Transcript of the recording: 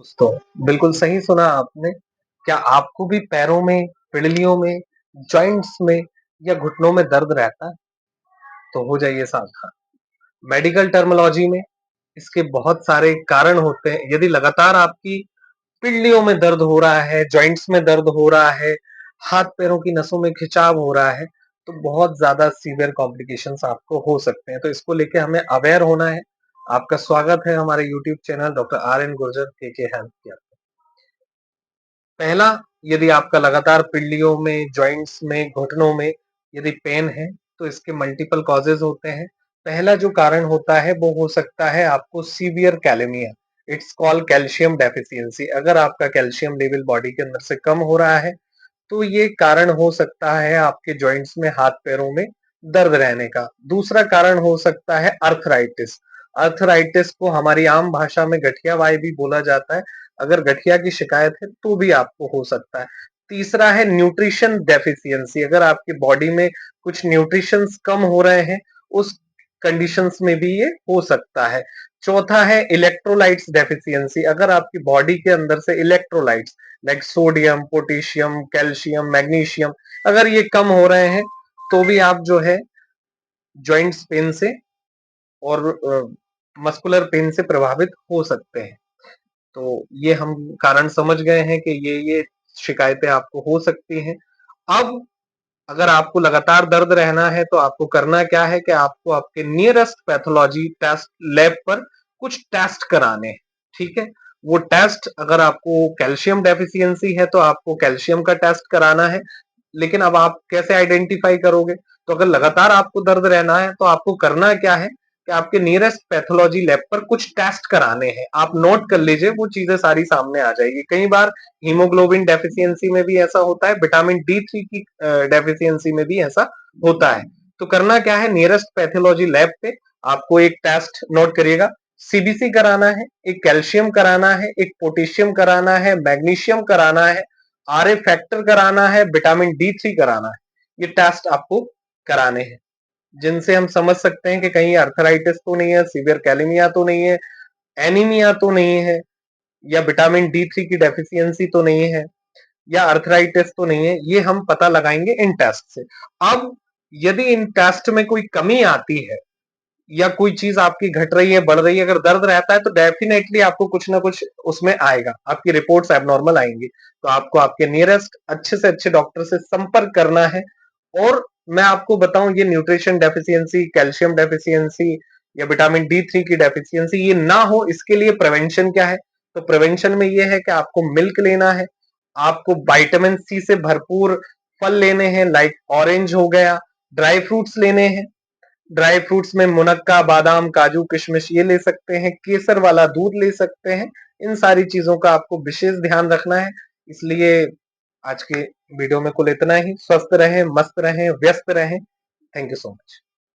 दोस्तों, बिल्कुल सही सुना आपने। क्या आपको भी पैरों में, पिड़लियों में, जॉइंट्स में या घुटनों में दर्द रहता है? तो हो जाइए सावधान। मेडिकल टर्मिनोलॉजी में इसके बहुत सारे कारण होते हैं। यदि लगातार आपकी पिंडलियों में दर्द हो रहा है, जॉइंट्स में दर्द हो रहा है, हाथ-पैरों की नसों में खिंचाव हो रहा है, तो बहुत ज़्यादा सीवियर कॉम्प्लिकेशंस आपको हो सकते हैं। तो इसको लेके हमें अवेयर होना है। आपका स्वागत है हमारे YouTube channel doctor RN. Gurjar के हेल्थ केयर। पहला, यदि आपका लगातार पिंडलियों में, जॉइंट्स में, घुटनों में यदि पेन है, तो इसके मल्टीपल कॉजेज़ होते हैं। पहला जो कारण होता है, वो हो सकता है आपको severe kalaemia. It's called calcium deficiency. अगर आपका कैल्शियम लेवल बॉडी के अंदर से कम हो रहा है, तो ये कारण हो सकता है आपके जॉइंट्स में, हाथ-पैरों में दर्द रहने का। दूसरा कारण हो सकता है अर्थराइटिस। अर्थराइटिस को हमारी आम भाषा में गठिया वाई भी बोला जाता है। अगर गठिया की शिकायत है तो भी आपको हो सकता है। तीसरा है न्यूट्रिशन डेफिशिएंसी। अगर आपकी बॉडी में कुछ न्यूट्रिशंस कम हो रहे हैं, उस कंडीशंस में भी ये हो सकता है। चौथा है इलेक्ट्रोलाइट्स डेफिशिएंसी। अगर आपकी बॉडी के अंदर से electrolytes like sodium, potassium, calcium, magnesium अगर ये कम हो रहे हैं, तो भी आप जो है जॉइंट्स पेन से और मस्कुलर पेन से प्रभावित हो सकते हैं। तो ये हम कारण समझ गए हैं कि ये शिकायतें आपको हो सकती हैं। अब अगर आपको लगातार दर्द रहना है तो आपको करना क्या है कि आपको आपके नियरेस्ट पैथोलॉजी टेस्ट लैब पर कुछ टेस्ट कराने हैं, ठीक है? वो टेस्ट अगर आपको कैल्शियम डेफिशिएंसी है तो आपको कैल्शियम का टेस्ट कराना है, लेकिन अब आप कैसे आइडेंटिफाई करोगे? तो अगर लगातार आपको दर्द रहना है तो आपको करना क्या है कि आपके नियरेस्ट पैथोलॉजी लैब पर कुछ टेस्ट कराने हैं। आप नोट कर लीजिए, वो चीजें सारी सामने आ जाएगी। कई बार हीमोग्लोबिन डेफिशिएंसी में भी ऐसा होता है, विटामिन डी3 की डेफिशिएंसी में भी ऐसा होता है। तो करना क्या है, नियरेस्ट पैथोलॉजी लैब पे आपको एक टेस्ट नोट करिएगा, सीबीसी कराना है, एक कैल्शियम कराना है, एक पोटेशियम कराना है, मैग्नीशियम कराना है, आरए फैक्टर कराना है, विटामिन डी3 कराना है। ये टेस्ट आपको कराने हैं, जिनसे हम समझ सकते हैं कि कहीं अर्थराइटिस तो नहीं है, सीवियर कैलेमिया तो नहीं है, एनीमिया तो नहीं है, या विटामिन डी3 की डेफिशिएंसी तो नहीं है, या अर्थराइटिस तो नहीं है। ये हम पता लगाएंगे इन टेस्ट से। अब यदि इन टेस्ट में कोई कमी आती है या कोई चीज आपकी घट रही है, बढ़ रही है, अगर दर्द रहता है तो डेफिनेटली आपको कुछ ना कुछ उसमें आएगा, आपकी रिपोर्ट्स एबनॉर्मल आएंगी। तो आपको आपके नियरेस्ट अच्छे से अच्छे डॉक्टर से संपर्क करना है। और मैं आपको बताऊं, ये न्यूट्रिशन डेफिशिएंसी, कैल्शियम डेफिशिएंसी या विटामिन डी3 की डेफिशिएंसी ये ना हो, इसके लिए प्रिवेंशन क्या है? तो प्रिवेंशन में ये है कि आपको मिल्क लेना है, आपको विटामिन सी से भरपूर फल लेने हैं, लाइक ऑरेंज हो गया, ड्राई फ्रूट्स लेने हैं। ड्राई फ्रूट्स में मुनक्का, बादाम, काजू, किशमिश ये ले सकते हैं, केसर वाला दूध ले सकते हैं। इन सारी चीजों का आपको विशेष ध्यान रखना है। इसलिए आज के वीडियो में कुल इतना ही। स्वस्थ रहें, मस्त रहें, व्यस्त रहें। Thank you so much.